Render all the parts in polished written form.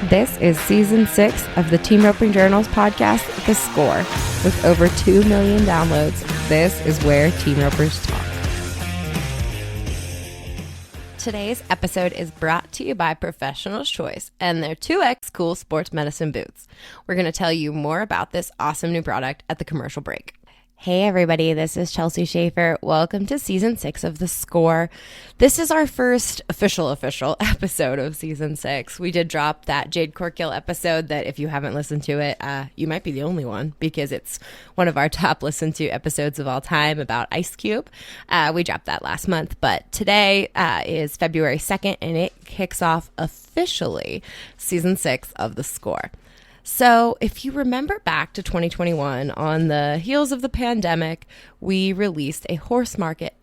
This is Season 6 of the Team Roping Journals podcast, The Score. With over 2 million downloads, this is where team ropers talk. Today's episode is brought to you by Professional's Choice and their 2X Cool Sports Medicine Boots. We're going to tell you more about this awesome new product at the commercial break. Hey everybody, this is Chelsea Schaefer. Welcome to Season 6 of The Score. This is our first official episode of Season 6. We did drop that Jade Corkill episode that if you haven't listened to it, you might be the only one because it's one of our top listened to episodes of all time about Ice Cube. We dropped that last month, but today is February 2nd and it kicks off officially Season 6 of The Score. So if you remember back to 2021, on the heels of the pandemic, we released a horse market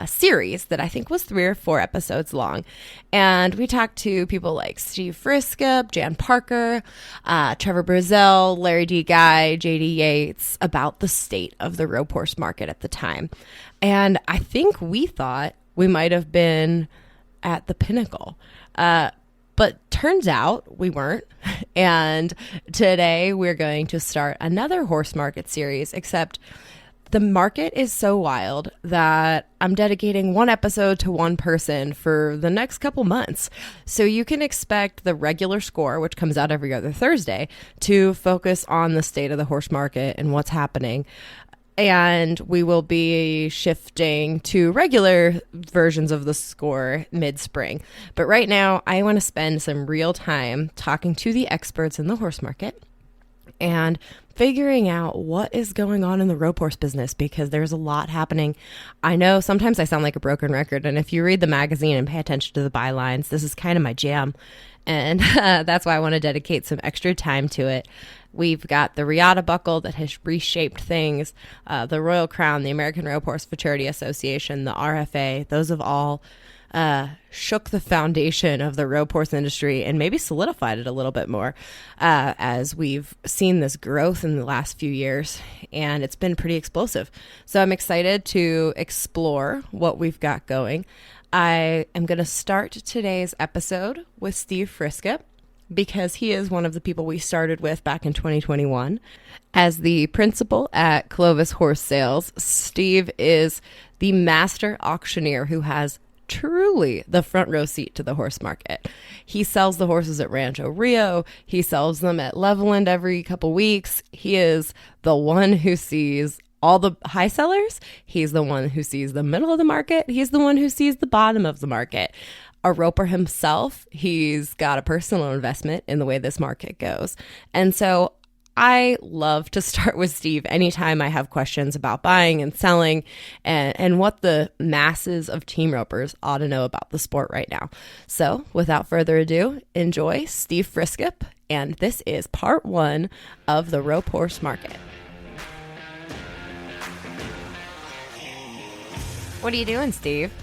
series that I think was 3 or 4 episodes long. And we talked to people like Steve Friskup, Jan Parker, Trevor Brazil, Larry D. Guy, JD Yates about the state of the rope horse market at the time. And I think we thought we might have been at the pinnacle. But turns out we weren't. And today we're going to start another horse market series, except the market is so wild that I'm dedicating one episode to one person for the next couple months. So you can expect the regular score, which comes out every other Thursday, to focus on the state of the horse market and what's happening. And we will be shifting to regular versions of the score mid-spring. But right now, I want to spend some real time talking to the experts in the horse market and figuring out what is going on in the rope horse business, because there's a lot happening. I know sometimes I sound like a broken record, and if you read the magazine and pay attention to the bylines, this is kind of my jam. And that's why I want to dedicate some extra time to it. We've got the Riata buckle that has reshaped things, the Royal Crown, the American Rope Horse Futurity Association, the RFA. Those have all shook the foundation of the rope horse industry and maybe solidified it a little bit more as we've seen this growth in the last few years, and it's been pretty explosive. So I'm excited to explore what we've got going. I am going to start today's episode with Steve Friskup, because he is one of the people we started with back in 2021. As the principal at Clovis Horse Sales, Steve is the master auctioneer who has truly the front row seat to the horse market. He sells the horses at Rancho Rio. He sells them at Leveland every couple weeks. He is the one who sees all the high sellers. He's the one who sees the middle of the market. He's the one who sees the bottom of the market. A roper himself, he's got a personal investment in the way this market goes. And so I love to start with Steve anytime I have questions about buying and selling and what the masses of team ropers ought to know about the sport right now. So without further ado, enjoy Steve Friskup, and this is part 1 of the rope horse market. What are you doing, Steve?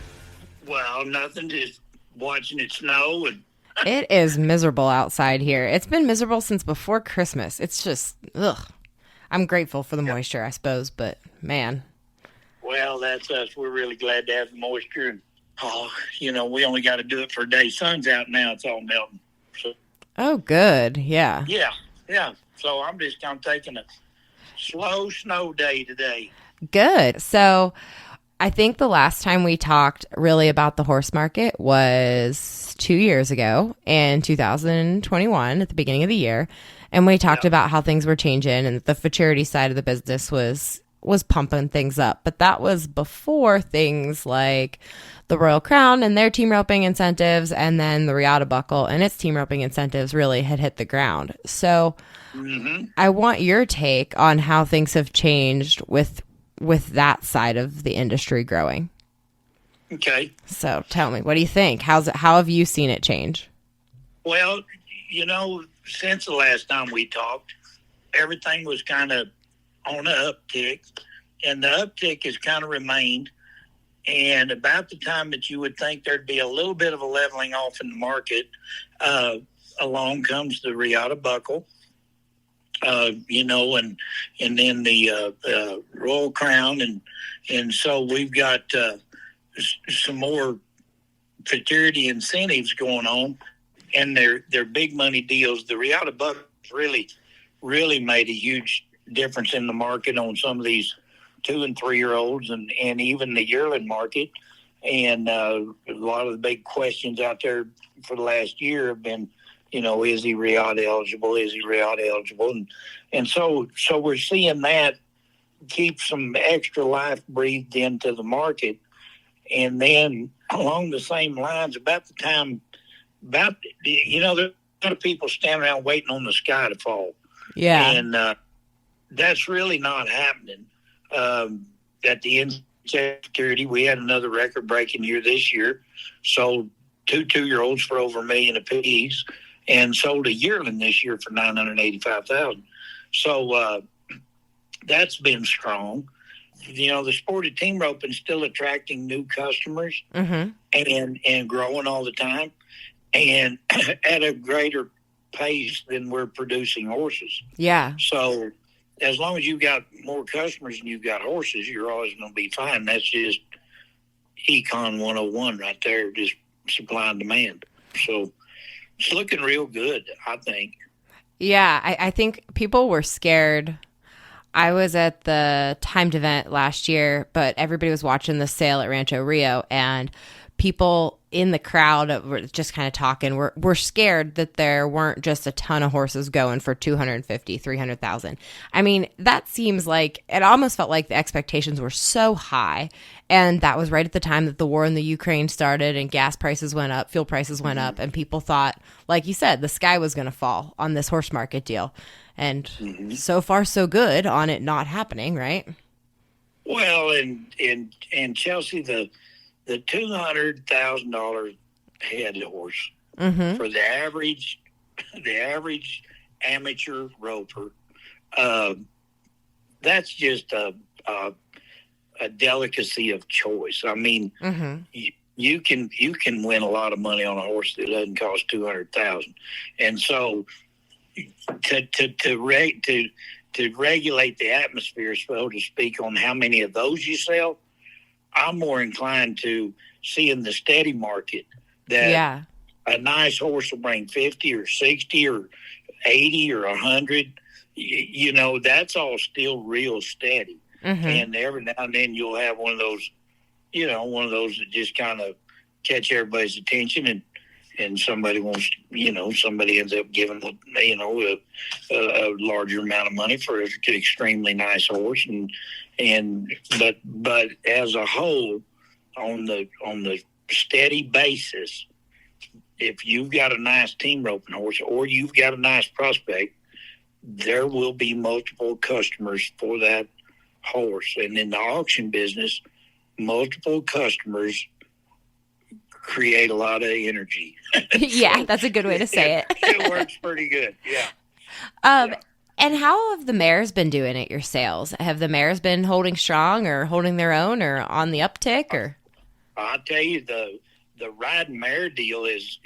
Well, nothing, just watching it snow. And It is miserable outside here. It's been miserable since before Christmas. It's just, ugh. I'm grateful for the moisture, I suppose, but man. Well, that's us. We're really glad to have the moisture. And, we only got to do it for a day. Sun's out now. It's all melting. So, Oh, good. Yeah. yeah. So I'm just kind of taking a slow snow day today. Good. So I think the last time we talked really about the horse market was 2 years ago in 2021 at the beginning of the year. And we talked about how things were changing and the futurity side of the business was pumping things up. But that was before things like the Royal Crown and their team roping incentives, and then the Riata buckle and its team roping incentives really had hit the ground. So I want your take on how things have changed with that side of the industry growing. Okay. So tell me, what do you think? How have you seen it change? Well, since the last time we talked, everything was kind of on an uptick, and the uptick has kind of remained. And about the time that you would think there'd be a little bit of a leveling off in the market, along comes the Riata buckle. And then the Royal Crown, and so we've got some more futurity incentives going on, and they're big money deals. The Riata bucks really made a huge difference in the market on some of these 2 and 3 year olds, and even the yearling market. And a lot of the big questions out there for the last year have been, is he Riata eligible? Is he Riata eligible? And so we're seeing that keep some extra life breathed into the market. And then along the same lines, there's a lot of people standing around waiting on the sky to fall. Yeah. And that's really not happening. At the end security, we had another record-breaking year this year. Sold 2 2-year-olds for over $1 million apiece, and sold a yearling this year for $985,000. So that's been strong. The sported team roping is still attracting new customers and growing all the time, and at a greater pace than we're producing horses. Yeah. So as long as you've got more customers and you've got horses, you're always going to be fine. That's just Econ 101 right there, just supply and demand. So it's looking real good, I think. Yeah, I think people were scared. I was at the timed event last year, but everybody was watching the sale at Rancho Rio, and people in the crowd were just kind of talking. We're scared that there weren't just a ton of horses going for 250, 300,000. I mean, that seems like it almost felt like the expectations were so high. And that was right at the time that the war in the Ukraine started and gas prices went up, fuel prices went up, and people thought, like you said, the sky was going to fall on this horse market deal. And so far, so good on it not happening, right? Well, and Chelsea, the $200,000 head horse for the average amateur roper, that's just a delicacy of choice. I mean, you can win a lot of money on a horse that doesn't cost $200,000, and so to regulate the atmosphere, so to speak, on how many of those you sell, I'm more inclined to seeing the steady market that a nice horse will bring 50 or 60 or 80 or 100. That's all still real steady. And every now and then you'll have one of those that just kind of catch everybody's attention, and somebody wants, somebody ends up giving, a larger amount of money for an extremely nice horse. But as a whole, on the steady basis, if you've got a nice team roping horse or you've got a nice prospect, there will be multiple customers for that horse. And in the auction business, multiple customers create a lot of energy. Yeah, that's a good way to say it. It works pretty good. Yeah. And how have the mares been doing at your sales? Have the mares been holding strong or holding their own or on the uptick? Or I'll tell you, the riding mare deal is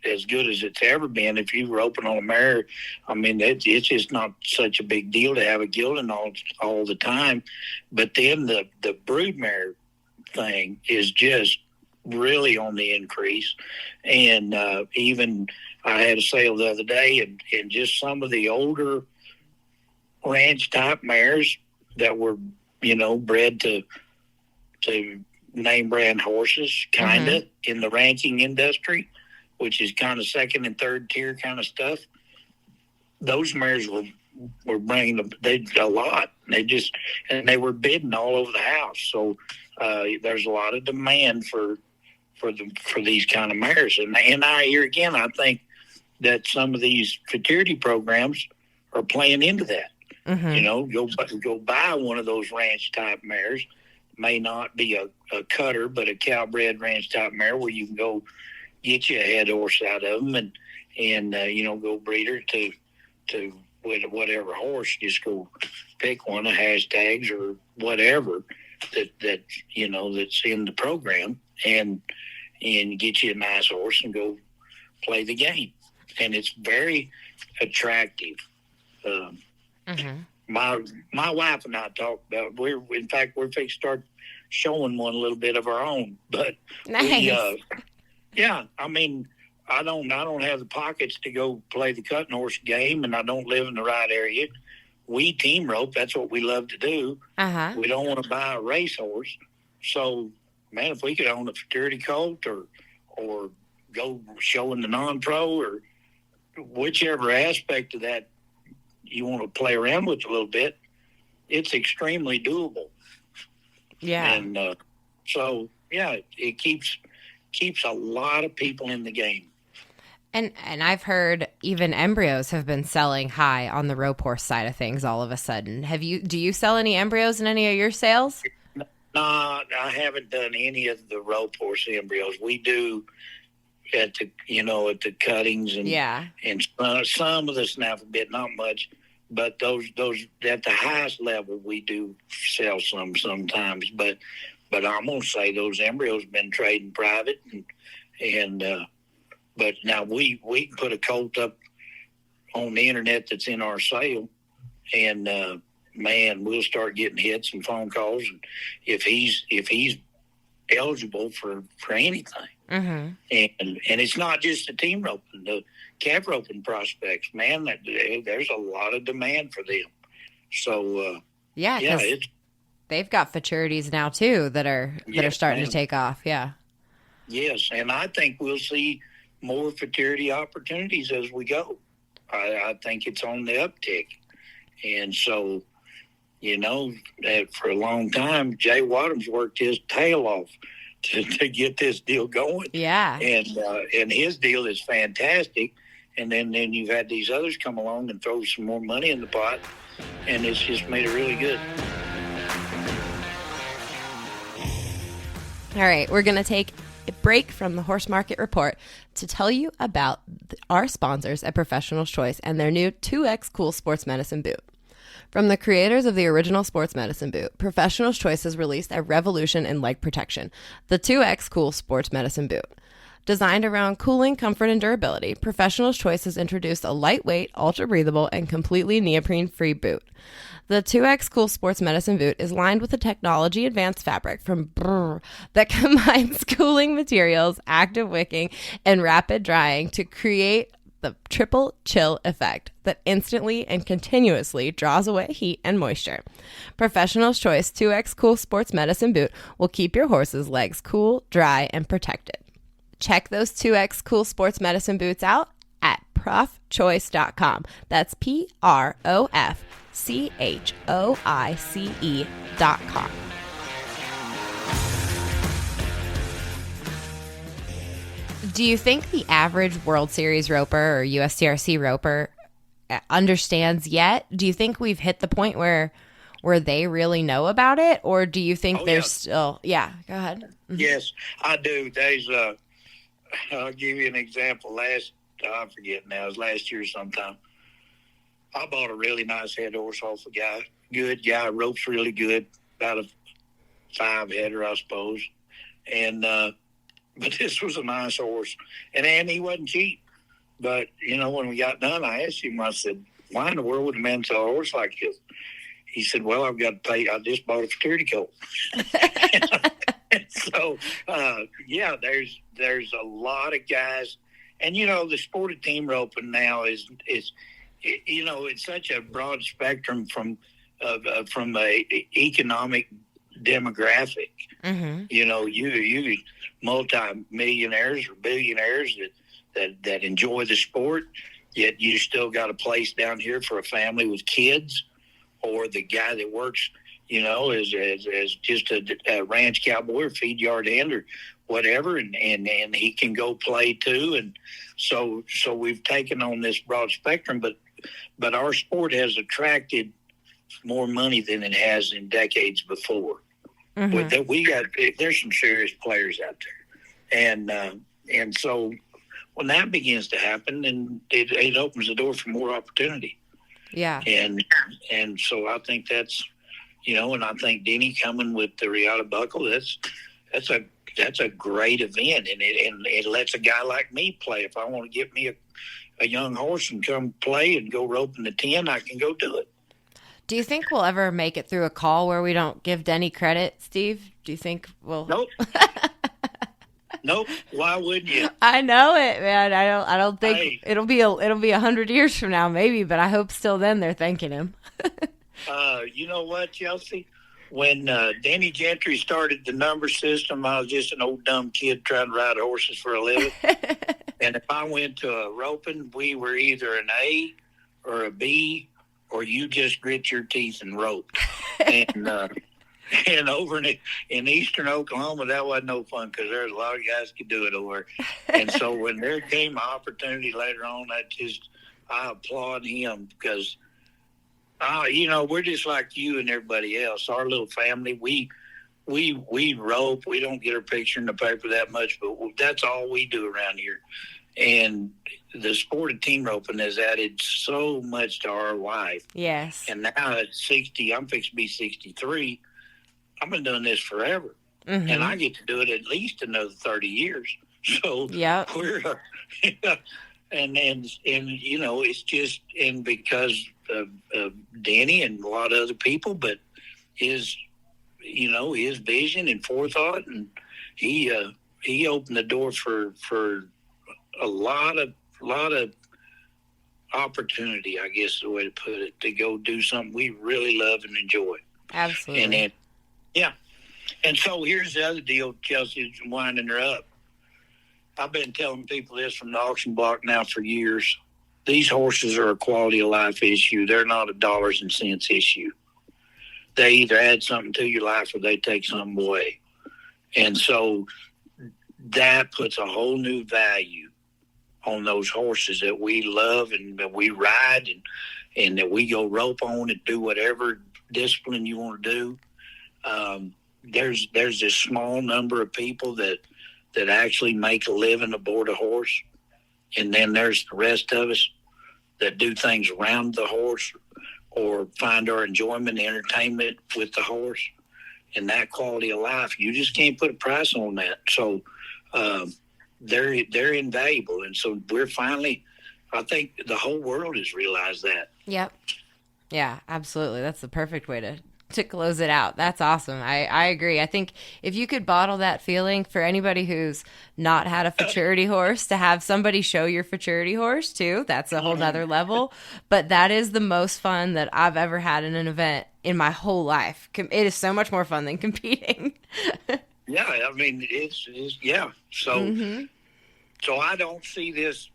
as good as it's ever been. If you're roping on a mare, I mean, it's just not such a big deal to have a gelding all the time. But then the brood mare thing is just really on the increase. And even I had a sale the other day, and just some of the older ranch type mares that were, bred to name brand horses, kind of in the ranching industry, which is kind of second and third tier kind of stuff. Those mares were bringing a lot. They were bidding all over the house. So there's a lot of demand for these kind of mares. And here again, I think that some of these futurity programs are playing into that. Go buy one of those ranch type mares. May not be a cutter, but a cow-bred ranch type mare where you can go get you a head horse out of them and go breed her to whatever horse. Just go pick one of hashtags or whatever that's in the program and get you a nice horse and go play the game. And it's very attractive. My wife and I talked about, we're fixing to start showing one a little bit of our own, but nice. I mean, I don't have the pockets to go play the cutting horse game, and I don't live in the right area. We team rope. That's what we love to do. We don't want to buy a racehorse. So, man, if we could own a fraternity colt or go showing the non-pro or whichever aspect of that you want to play around with a little bit, it's extremely doable. Yeah. And so, yeah, it keeps a lot of people in the game. And I've heard even embryos have been selling high on the rope horse side of things all of a sudden. Do you sell any embryos in any of your sales? No, I haven't done any of the rope horse embryos. We do at the cuttings and some of the snaffle bit, not much, but those at the highest level we do sell some sometimes. But I'm gonna say those embryos have been trading private and but now we can put a colt up on the internet that's in our sale, and man, we'll start getting hits and phone calls, and if he's eligible for anything. Mm-hmm. And it's not just the team roping, the calf roping prospects, man, that there's a lot of demand for them. So they've got futurities now too that are starting to take off. Yeah. Yes, and I think we'll see more futurity opportunities as we go. I think it's on the uptick. And so, for a long time, Jay Wadham's worked his tail off to get this deal going. Yeah. And his deal is fantastic. And then you've had these others come along and throw some more money in the pot, and it's just made it really good. All right, we're going to take a break from the Horse Market Report to tell you about our sponsors at Professional Choice and their new 2X Cool Sports Medicine Boot. From the creators of the original sports medicine boot, Professional Choice has released a revolution in leg protection, the 2X Cool Sports Medicine Boot. Designed around cooling, comfort, and durability, Professional Choice has introduced a lightweight, ultra-breathable, and completely neoprene-free boot. The 2X Cool Sports Medicine Boot is lined with a technology-advanced fabric from Brrr that combines cooling materials, active wicking, and rapid drying to create the triple chill effect that instantly and continuously draws away heat and moisture. Professional's Choice 2X Cool Sports Medicine Boot will keep your horse's legs cool, dry, and protected. Check those 2X Cool Sports Medicine Boots out at profchoice.com. That's PROFCHOICE.com. Do you think the average World Series roper or USTRC roper understands yet? Do you think we've hit the point where they really know about it? Or do you think there's still... Yeah, go ahead. Mm-hmm. Yes, I do. There's I'll give you an example. I forget now. It was last year sometime. I bought a really nice head horse off a guy. Good guy. Rope's really good. About a 5-header, I suppose. And... but this was a nice horse. And he wasn't cheap. But, when we got done, I asked him, I said, why in the world would a man sell a horse like this? He said, well, I've got to pay. I just bought a fraternity colt. So, there's a lot of guys. And, the sport of team roping now is it's such a broad spectrum from a economic demographic. Mm-hmm. You multi-millionaires or billionaires that enjoy the sport, yet you still got a place down here for a family with kids, or the guy that works, as just a ranch cowboy or feed yard hand or whatever, and he can go play too. And so we've taken on this broad spectrum, but our sport has attracted more money than it has in decades before. Mm-hmm. There's some serious players out there, and so when that begins to happen, then it opens the door for more opportunity. Yeah, and so I think that's and I think Denny coming with the Riata Buckle, that's a great event, and it lets a guy like me play. If I want to get me a young horse and come play and go roping the 10, I can go do it. Do you think we'll ever make it through a call where we don't give Denny credit, Steve? Do you think we'll... Nope. Nope. Why wouldn't you? I know it, man. I don't think Hey, it'll be 100 years from now, maybe, but I hope still then they're thanking him. you know what, Chelsea? When Danny Gentry started the number system, I was just an old dumb kid trying to ride horses for a living. And if I went to a roping, we were either an A or a B, or you just grit your teeth and rope. And and over in eastern Oklahoma, that wasn't no fun because there's a lot of guys could do it over. And so when there came an opportunity later on, I applaud him because, we're just like you and everybody else. Our little family, we rope. We don't get our picture in the paper that much, but that's all we do around here. And the sport of team roping has added so much to our life. Yes. And now at 60, I'm fixing to be 63. I've been doing this forever. Mm-hmm. And I get to do it at least another 30 years. So yeah, we're, and it's just, and because of Danny and a lot of other people, but his vision and forethought, and he opened the door for a lot of opportunity, I guess is the way to put it, to go do something we really love and enjoy. Absolutely. And then, yeah. And so here's the other deal, Chelsea's winding her up. I've been telling people this from the auction block now for years. These horses are a quality of life issue. They're not a dollars and cents issue. They either add something to your life or they take something away. And so that puts a whole new value on those horses that we love and that we ride and that we go rope on and do whatever discipline you want to do. There's this small number of people that actually make a living aboard a horse. And then there's the rest of us that do things around the horse or find our enjoyment and entertainment with the horse. And that quality of life, you just can't put a price on that. So they're invaluable. And so we're finally, I think the whole world has realized that. Yep. Yeah, absolutely. That's the perfect way to close it out. That's awesome. I agree. I think if you could bottle that feeling for anybody who's not had a futurity horse, to have somebody show your futurity horse too, that's a whole nother level. But that is the most fun that I've ever had in an event in my whole life. It is so much more fun than competing. Yeah, I mean, it's yeah. So, So I don't see this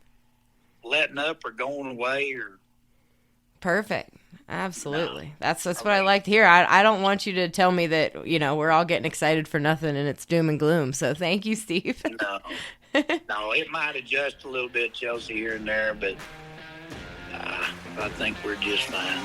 letting up or going away or. Perfect. Absolutely. No. That's what I like to hear. I don't want you to tell me that, we're all getting excited for nothing and it's doom and gloom. So thank you, Steve. No, it might adjust a little bit, Chelsea, here and there, but I think we're just fine.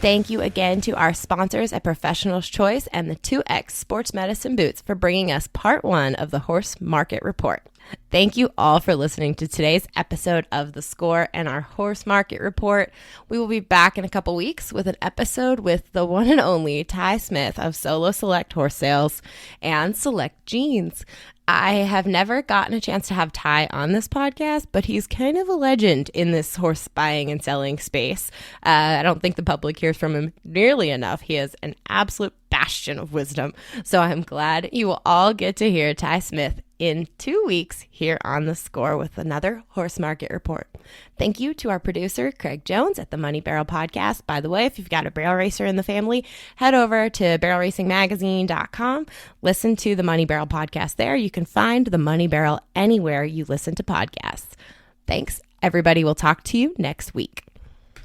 Thank you again to our sponsors at Professional's Choice and the 2X Sports Medicine Boots for bringing us part 1 of the Horse Market Report. Thank you all for listening to today's episode of The Score and our Horse Market Report. We will be back in a couple weeks with an episode with the one and only Ty Smith of Solo Select Horse Sales and Select Jeans. I have never gotten a chance to have Ty on this podcast, but he's kind of a legend in this horse buying and selling space. I don't think the public hears from him nearly enough. He is an absolute bastion of wisdom. So I'm glad you will all get to hear Ty Smith in 2 weeks here on The Score with another Horse Market Report. Thank you to our producer, Craig Jones at the Money Barrel Podcast. By the way, if you've got a barrel racer in the family, head over to barrelracingmagazine.com. Listen to the Money Barrel Podcast there. You can find the Money Barrel anywhere you listen to podcasts. Thanks, everybody. We'll talk to you next week.